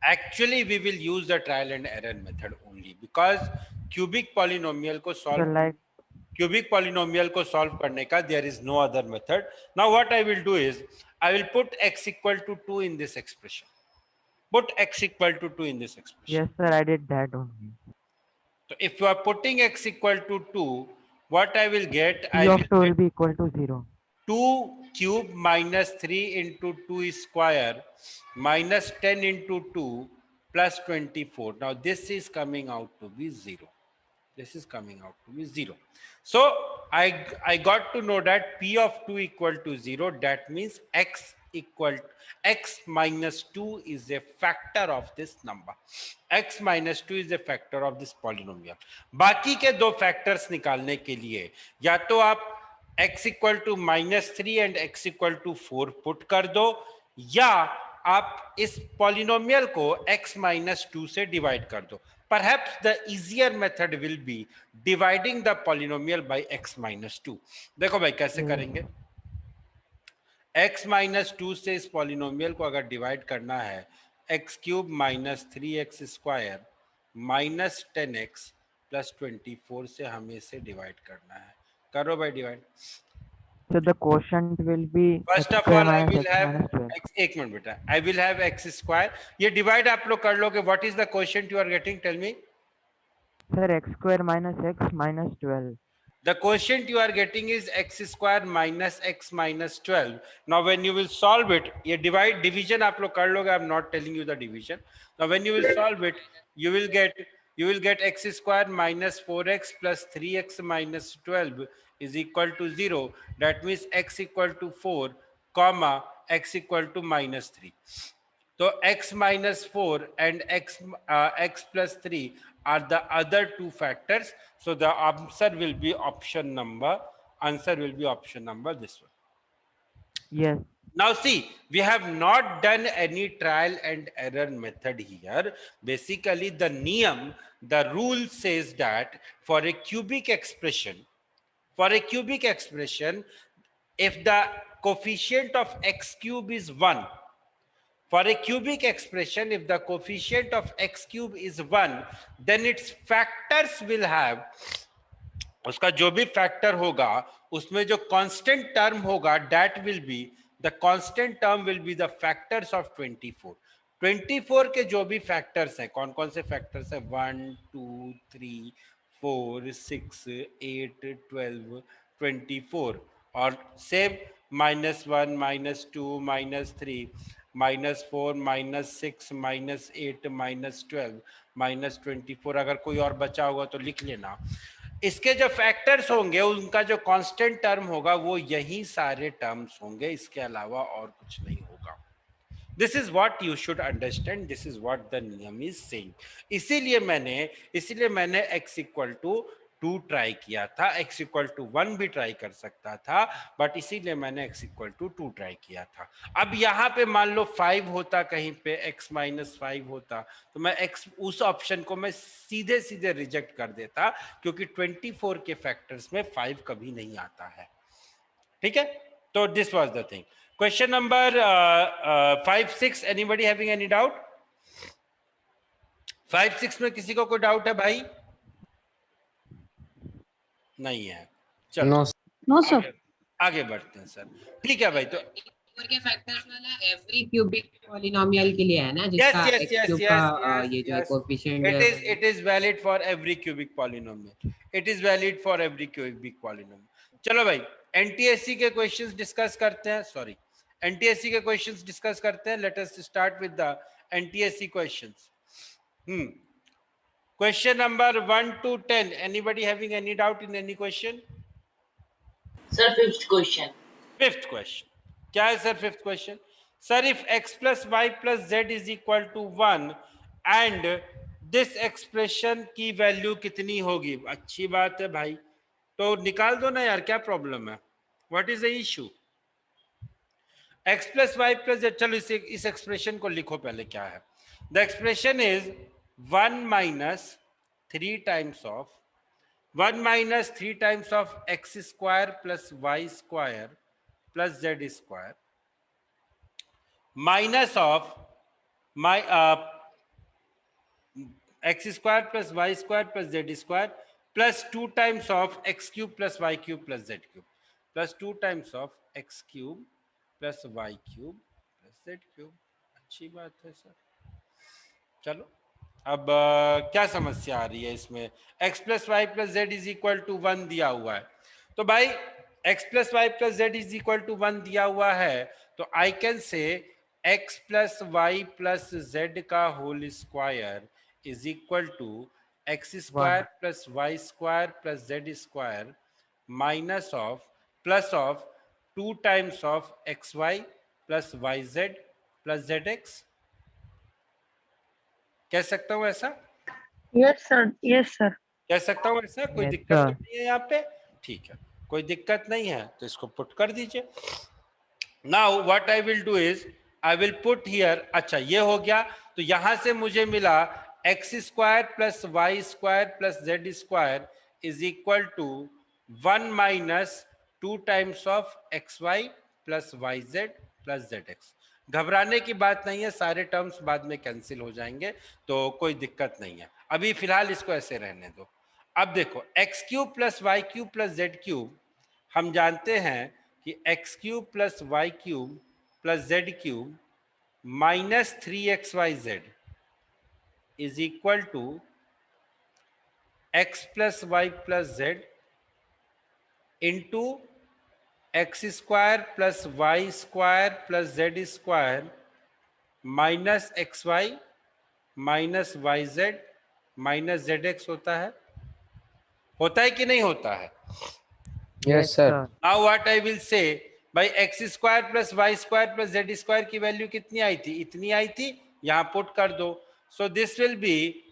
Actually, we will use the trial and error method only because cubic polynomial को So solve like cubic polynomial को solve करने का there is no other method. Now what I will do is I will put x equal to 2 in this expression. Put x equal to 2 in this expression. yes sir, I did that only. So if you are putting x equal to 2, what I will get? P I of will 2 get will be equal to 0. 2 cube minus 3 into 2 square minus 10 into 2 plus 24. Now this is coming out to be 0. This is coming out to be 0. So I got to know that P of 2 equal to 0. That means x minus 2 is a factor of this number. X minus 2 is a factor of this polynomial. बाकी के दो factors निकालने के लिए या तो आप x equal to -3 and x equal to 4 put कर दो या आप इस पॉलिनोमियल को x -2 से डिवाइड कर दो. Perhaps the easier method will be dividing the polynomial by x -2. देखो भाई कैसे करेंगे. x -2 से इस पॉलिनोमियल को अगर डिवाइड करना है x cube minus 3x square minus 10x plus 24 से हमें इसे डिवाइड करना है. करो भाई divide. So the quotient will be first x of square all I minus will x have minus 12. x. एक मिनट बेटा. I will have x square. ये डिवाइड आप लोग कर लोगे. What is the quotient you are getting? Tell me. Sir, x square minus x minus 12. The quotient you are getting is x square minus x minus 12. Now when you will solve it, ये division आप लोग कर लोगे. I'm not telling you the division. Now when you will solve it, you will get x square minus 4x plus 3x minus 12 is equal to 0. That means x equal to 4, comma x equal to minus 3. So x minus 4 and x plus 3 are the other two factors. So the answer will be option number. Answer will be option number this one. Yes. Now see, we have not done any trial and error method here. Basically the niyam, the rule says that for a cubic expression, if the coefficient of x cube is 1, for a cubic expression, if the coefficient of x cube is 1, then its factors will have, उसका जो भी factor होगा, उसमें जो constant term होगा, that will be, the constant term will be the factors of 24. 24 के जो भी factors हैं, कौन कौन से factors हैं? 1, 2, 3, 4, 6, 8, 12, 24 और same -1, -2, -3, -4, -6, -8, -12, -24. अगर कोई और बचा होगा तो लिख लेना. इसके जो फैक्टर्स होंगे उनका जो कांस्टेंट टर्म होगा वो यही सारे टर्म्स होंगे. इसके अलावा और कुछ नहीं होगा. This is what you should understand. This is what the नियम इज सेइंग. इसीलिए मैंने x इक्वल टू 2 ट्राई किया था. x इक्वल टू 1 भी ट्राई कर सकता था, बट इसीलिए मैंने x इक्वल टू 2 ट्राई किया था. अब यहाँ पे मान लो 5 होता, कहीं पे x माइनस 5 होता, तो मैं x उस ऑप्शन को मैं सीधे सीधे रिजेक्ट कर देता, क्योंकि 24 के फैक्टर्स में 5 कभी नहीं आता है. ठीक है. तो this was the thing. Question number 5, 6. Anybody having any doubt? 5, 6 में किसी को कोई डाउट है भाई? नहीं है. चलो नो सर. आगे बढ़ते हैं सर. ठीक है भाई. तो के फैक्टर्स वाला एवरी क्यूबिक पॉलिनोमियल के लिए है ना, yes, जिसका yes, x yes, cube yes, का yes, ये जो yes. कोएफिशिएंट जो है It is valid for every cubic polynomial. It is valid for every cubic polynomial. चलो भाई NTSC के क्वेश्चंस डिस्कस करते हैं. सॉरी, NTSC के क्वेश्चंस डिस्कस करते हैं. Let us start with the NTSC questions. Question number 1 to 10. Anybody having any doubt in any question? Sir, fifth question. Fifth question. क्या है sir fifth question? Sir if x plus Y plus Z is equal to 1 and this expression की value कितनी होगी? अच्छी बात है भाई, तो निकाल दो ना यार, क्या प्रॉब्लम है? What is the issue? x plus Y plus z. चलो इस एक्सप्रेशन को लिखो पहले. क्या है the expression? Is 1 minus 3 times of 1 minus 3 times of x square plus y square plus z square minus of x square plus y square plus z square plus 2 times of x cube plus y cube plus z cube plus 2 times of x cube plus y cube plus z cube. अच्छी बात है sir. चलो अब क्या समस्या आ रही है इसमें. x plus Y plus Z is equal to 1 दिया हुआ है. तो भाई x plus Y plus Z is equal to 1 दिया हुआ है, तो I can say x plus Y plus Z का whole square is equal to X square plus Y square plus Z square minus of plus of 2 times of x Y plus Y Z plus Z X. कह सकता हूँ ऐसा? Yes sir. कह सकता हूँ ऐसा? कोई Yes, दिक्कत तो sir. नहीं है यहाँ पे? ठीक है, कोई दिक्कत नहीं है तो इसको पुट कर दीजिए. Now what I will do is I will put here. अच्छा ये हो गया, तो यहां से मुझे मिला x square plus Y square plus Z square is equal to 1 minus 2 times of x Y plus Y Z plus Z x. घबराने की बात नहीं है, सारे टर्म्स बाद में कैंसिल हो जाएंगे, तो कोई दिक्कत नहीं है. अभी फिलहाल इसको ऐसे रहने दो. अब देखो x cube plus y cube plus z cube, हम जानते हैं कि x cube plus y cube plus z cube minus 3xyz is equal to x plus Y plus z into x square plus Y square plus Z square minus x y minus y z minus z x होता है. होता है कि नहीं होता है? Yes, sir. Now what I will say, भाई X square plus Y square plus Z square की वैल्यू कितनी आई थी? इतनी आई थी. यहां पुट कर दो. So this will be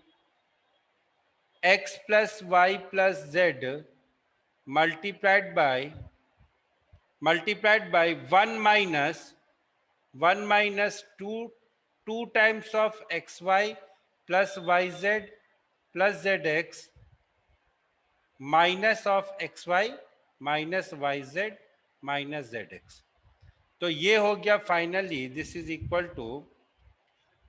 x plus Y plus z multiplied by 1 minus 2 times of x Y plus Y Z plus Z x minus of x y minus y z minus z x. तो ये हो गया finally, this is equal to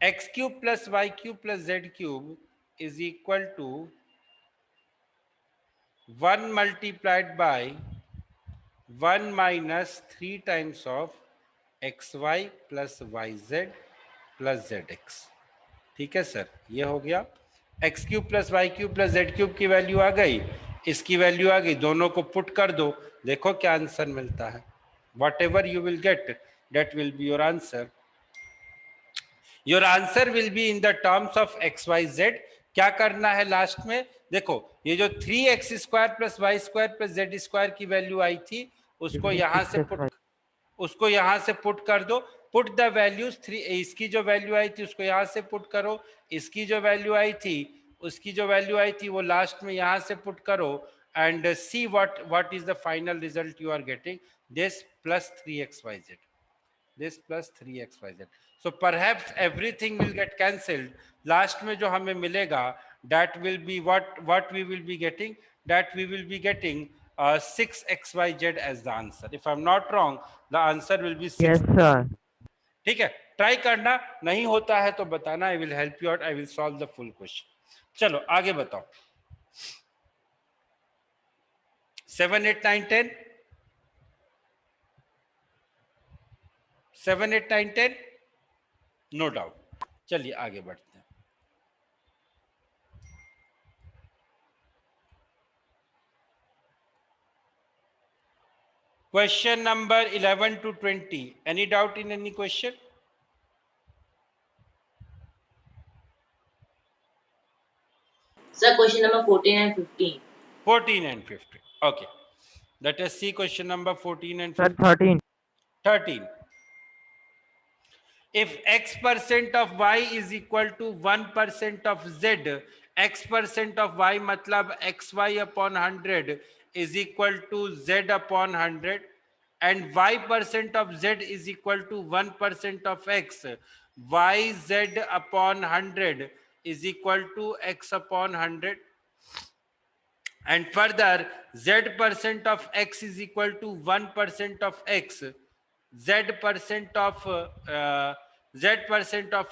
x cube plus y cube plus z cube is equal to 1 multiplied by 1 minus 3 times of x Y plus Y Z plus Z x. ठीक है sir, ये हो गया. X cube plus y cube plus z cube की value आ गई, इसकी value आ गई, दोनों को पुट कर दो. देखो क्या आंसर मिलता है. Whatever you will get that will be your answer. Your answer will be in the terms of x y z. क्या करना है लास्ट में? देखो ये जो 3x square plus Y square plus Z square की वैल्यू आई थी, उसको यहां से पुट कर दो. पुट द वैल्यूज 3, इसकी जो वैल्यू आई थी उसको यहां से पुट करो, इसकी जो वैल्यू आई थी वो लास्ट में यहां से पुट करो, and see what is the final result you are getting. This plus 3xyz, this plus 3xyz. So perhaps everything will get cancelled. Last में जो हमें मिलेगा, that will be what we will be getting, that we will be getting 6xyz as the answer. If I'm not wrong, the answer will be 6. Yes, sir. ठीक है, try करना. नहीं होता है तो बताना. I will help you out. I will solve the full question. चलो आगे बताओ. 7, 8, 9, 10. 7, 8, 9, 10. No doubt. चलिए आगे बढ़ते हैं. Question number 11 to 20. Any doubt in any question? Sir, question number 14 and 15. 14 and 15. Okay. Let us see question number 14 and Sir, 15. 13. 13. If x% of y is equal to 1% of z, x% of y मतलब xy upon 100 is equal to z upon 100, and y% of z is equal to 1% of x, yz upon 100 is equal to x upon 100. And further, z% of x is equal to 1% of x, z% of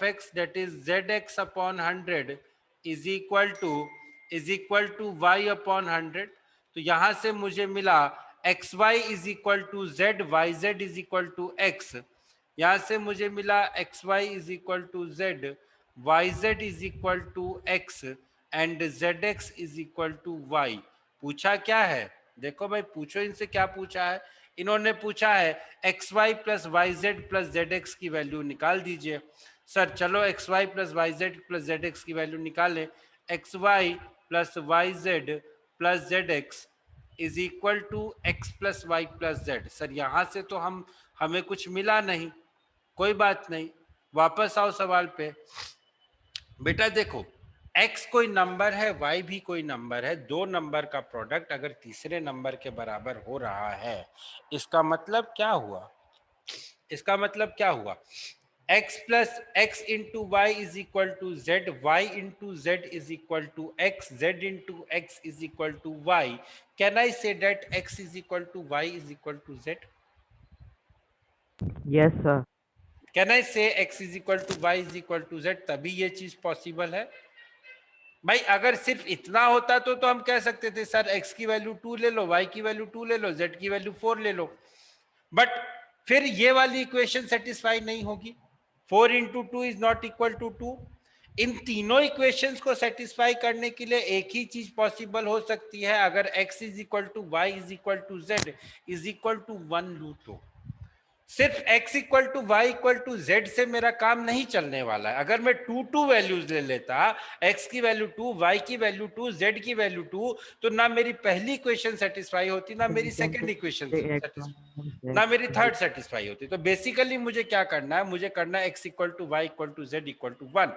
x, that is zx upon 100 is equal to y upon 100। तो यहां से मुझे मिला x y is equal to Z, y z is equal to x. यहां से मुझे मिला x y is equal to Z, y z is equal to x and z x is equal to y. पूछा क्या है? देखो भाई, पूछो इनसे क्या पूछा है। इन्होंने पूछा है x Y plus Y Z plus Z x की वैल्यू निकाल दीजिए। सर चलो x Y plus Y Z plus Z x की वैल्यू निकालें। X Y plus Y Z plus Z x is equal to x plus Y plus z. Sir यहाँ से तो हमें कुछ मिला नहीं, कोई बात नहीं, वापस आओ सवाल पे। बेटा देखो, x कोई नंबर है, y भी कोई नंबर है, दो नंबर का प्रोडक्ट अगर तीसरे नंबर के बराबर हो रहा है, इसका मतलब क्या हुआ? इसका मतलब क्या हुआ? x plus X into Y is equal to Z, Y into Z is equal to X, Z into X is equal to Y. Can I say that x is equal to Y is equal to Z? Yes, sir. Can I say x is equal to Y is equal to Z? तभी ये चीज possible है भाई। अगर सिर्फ इतना होता तो हम कह सकते थे सर x की वैल्यू 2 ले लो, y की वैल्यू 2 ले लो, z की वैल्यू 4 ले लो, बट फिर ये वाली इक्वेशन सेटिस्फाई नहीं होगी। 4 into two is not equal to 2। इन तीनों इक्वेशंस को सेटिस्फाई करने के लिए एक ही चीज पॉसिबल हो सकती है, अगर x is equal to Y is equal to z is equal to 1 लू तो। सिर्फ x equal to y equal to z से मेरा काम नहीं चलने वाला है। अगर मैं 2 वैल्यूज ले लेता, x की वैल्यू 2, y की वैल्यू 2, z की वैल्यू 2, तो ना मेरी पहली इक्वेशन सेटिस्फाई होती, ना मेरी सेकंड इक्वेशन ना मेरी थर्ड सेटिस्फाई होती। तो बेसिकली मुझे क्या करना है? मुझे करना है x equal to y equal to z equal to 1।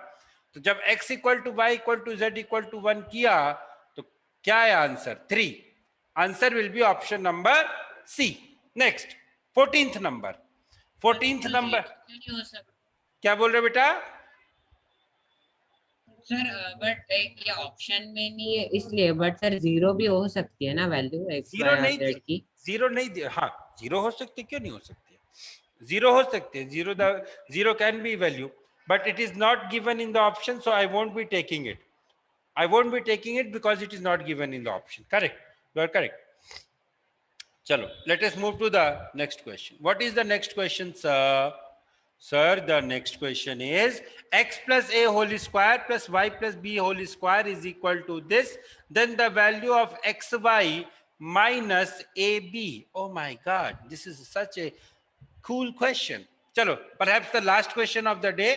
तो जब x equal to y equal to z equal to 1 किया तो क्या है answer? 3। Answer will be option number c. Next 14th number. 14th number नहीं हो सकता क्या बोल रहे हो बेटा? सर, बट ये ऑप्शन में नहीं है इसलिए, बट सर जीरो भी हो सकती है ना वैल्यू एक्स जीरो वाई और नहीं, जेड की? जीरो नहीं, हाँ जीरो हो सकती, क्यों नहीं हो सकती? जीरो हो सकते हैं, zero can be value, but it is not given in the option, so I won't be taking it. I won't be taking it because it is not given in the option. Correct. You are correct. Chalo, let us move to the next question. What is the next question, sir? Sir, the next question is x plus a whole square plus y plus b whole square is equal to this. Then the value of xy minus ab. Oh my God, this is such a cool question. Chalo, perhaps the last question of the day.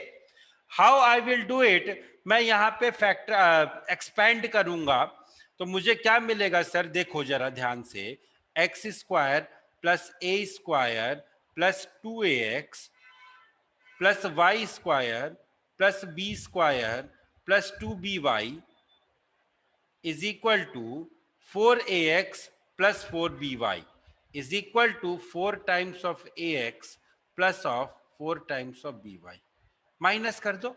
How I will do it, मैं यहाँ पे factor expand करूंगा तो मुझे क्या मिलेगा sir? देखो जरा ध्यान से, x square plus a square plus 2ax plus Y square plus b square plus 2by is equal to 4ax plus 4by is equal to 4 times of ax plus of 4 times of by। Minus कर दो,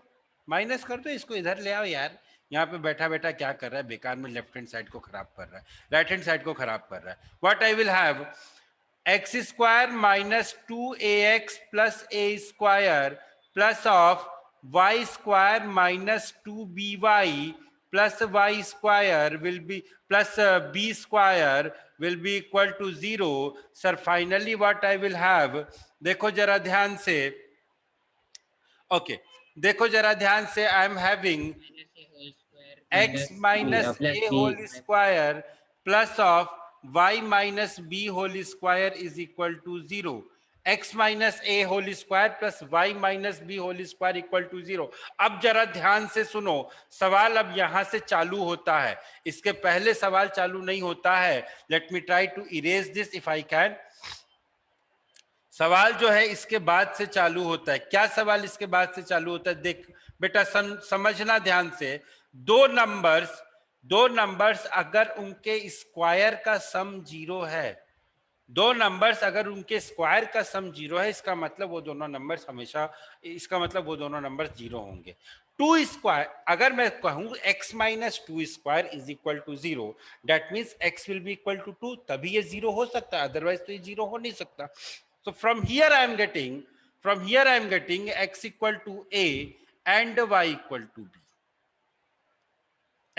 minus कर दो, इसको इधर ले आओ यार। यहाँ पे बैठा बैठा क्या कर रहा है? बेकार में लेफ्ट हैंड साइड को खराब कर रहा है, राइट हैंड साइड को खराब कर रहा है। What I will have? X square minus 2ax plus a square plus of y square minus 2by plus Y square will be plus b square will be equal to 0। Sir finally what I will have? देखो जरा ध्यान से, okay देखो जरा ध्यान से, I am having x minus a whole square plus of y minus b whole square is equal to 0। x minus a whole square plus y minus b whole square equal to 0। अब जरा ध्यान से सुनो, सवाल अब यहां से चालू होता है, इसके पहले सवाल चालू नहीं होता है। Let me try to erase this if I can. सवाल जो है इसके बाद से चालू होता है। क्या सवाल इसके बाद से चालू होता है? देख बेटा समझना ध्यान से, दो नंबर्स अगर उनके स्क्वायर का सम 0 है, दो नंबर्स अगर उनके स्क्वायर का सम 0 है, इसका मतलब वो दोनों नंबर्स हमेशा, इसका मतलब वो दोनों नंबर्स 0 होंगे। 2 स्क्वायर, अगर मैं कहूं x minus 2 square is equal to 0, that means x will be equal to 2, तभी ये 0 हो सकता है, अदरवाइज तो ये 0 हो नहीं सकता। So from here I am getting x equal to a and y equal to b.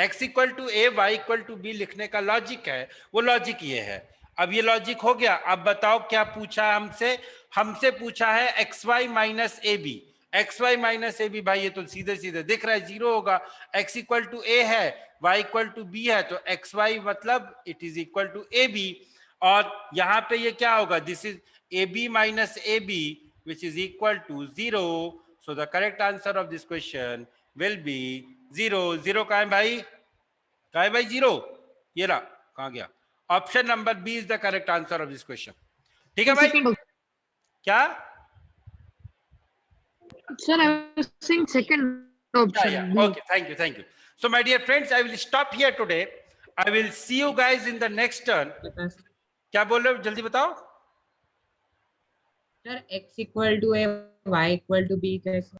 x equal to a y equal to b लिखने का लॉजिक है, वो लॉजिक ये है। अब ये लॉजिक हो गया। अब बताओ क्या पूछा है हमसे? हमसे पूछा है x y minus a b. X y minus a b, भाई ये तो सीधे सीधे दिख रहा है, जीरो होगा। x इक्वल टू ए है, y इक्वल टू बी है, तो एक्स वाई मतलब it is equal to a b. और यहाँ पे ये क्या होगा? This is a b minus a b which is equal to zero. So the correct answer of this question will be zero. Zero कहाँ है भाई? कहाँ है भाई जीरो? ये रहा, कहाँ गया? Option number b is the correct answer of this question. ठीक है भाई? क्या Sir, I was saying second option. yeah. B. Okay, thank you, thank you. So my dear friends, I will stop here today. I will see you guys in the next turn. क्या बोल रहे हो, जल्दी बताओ। Sir x equal to a y equal to b कैसे?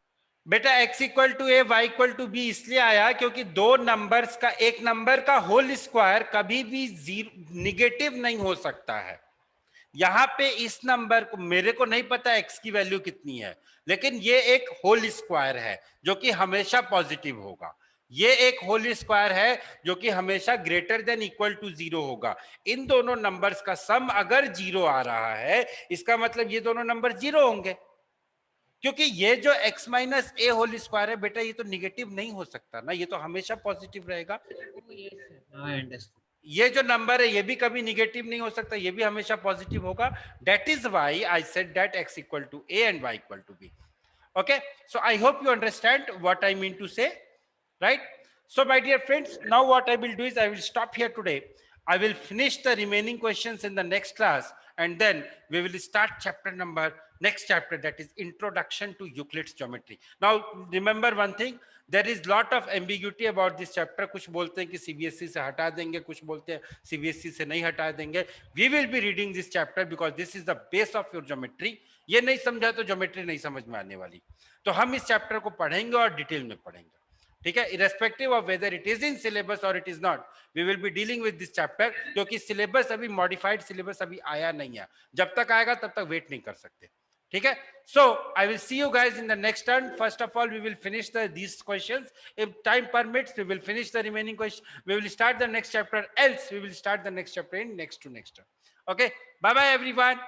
बेटा x equal to a y equal to b इसलिए आया क्योंकि दो नंबर्स का, एक नंबर का होल स्क्वायर कभी भी निगेटिव नहीं हो सकता है। यहाँ पे इस नंबर को, मेरे को नहीं पता x की वैल्यू कितनी है, लेकिन ये एक होल स्क्वायर है जो कि हमेशा पॉजिटिव होगा। ये एक होल स्क्वायर है जो कि हमेशा greater than equal to zero होगा। इन दोनों नंबर्स का सम अगर जीरो आ रहा है, इसका मतलब ये दोनों नंबर जीरो होंगे, क्योंकि ये जो x minus a whole square है बेटा, ये तो निगेटिव नहीं हो सकता ना, ये तो हमेशा पॉजिटिव रहेगा। ये जो नंबर है ये भी कभी निगेटिव नहीं हो सकता, ये भी हमेशा पॉजिटिव होगा। That is why I said that x equal to a and y equal to b. Okay, so I hope you understand what I mean to say, right? So my dear friends, now what I will do is I will stop here today. I will finish the remaining questions in the next class, and then we will start chapter number, next chapter, that is Introduction to Euclid's Geometry. Now remember one thing, there is lot of ambiguity about this chapter. कुछ बोलते हैं कि CBSE से हटा देंगे, कुछ बोलते हैं CBSE से नहीं हटा देंगे। We will be reading this chapter because this is the base of your geometry. ये नहीं समझा तो ज्योमेट्री नहीं समझ में आने वाली। तो हम इस चैप्टर को पढ़ेंगे और डिटेल में पढ़ेंगे, ठीक है, irrespective of whether it is in syllabus और it is not, we will be dealing with this chapter, क्योंकि सिलेबस अभी मॉडिफाइड सिलेबस अभी आया नहीं है। जब तक आएगा तब तक वेट नहीं कर सकते, ठीक है। So I will see you guys in the next turn. First of all we will finish these questions, if time permits we will finish the remaining question, we will start the next chapter, else we will start the next chapter in next to next turn. Okay, bye bye everyone.